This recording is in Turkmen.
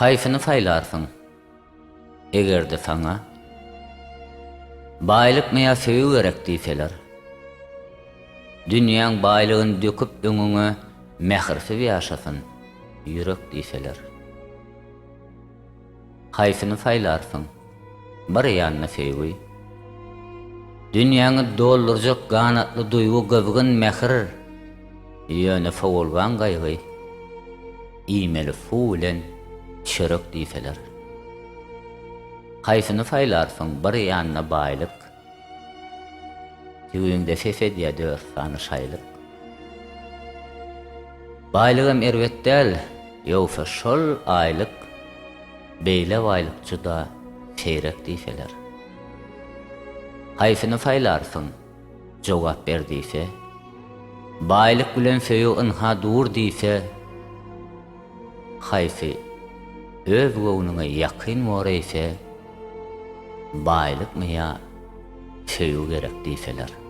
Haýsyny faýlarsyň? Egerde saňa baýlyk meýa söýü gerek diýseler, dünýäň baýlygyny döküp öňüňe mähirsiz ýaşasyn, ýürek diýseler. Haýsyny faýlarsyň? Bir ýanyna söýgi. Dünýäňi doldurjak ganatly duýgu göbgün mähir, ýöne fowulgan gaýgy, iýmeli fulen çörek diýseler. Haýsyny faýlarsyň? Bir ýanyna baýlyk, tüýüňde sesediýe dörsany şaýlyk. Baýlygam erwet däl, ýogsa şol aýlyk, beýle baýlyk juda seýrek diýseler. Haýsyny faýlarsyň? Jogap ber diýse, baýlyk bilen söýü ynha dur diýse, haýsy öz göwnüňe ýakyn boreýse, baýlyk meýa söýü gerek diýseler.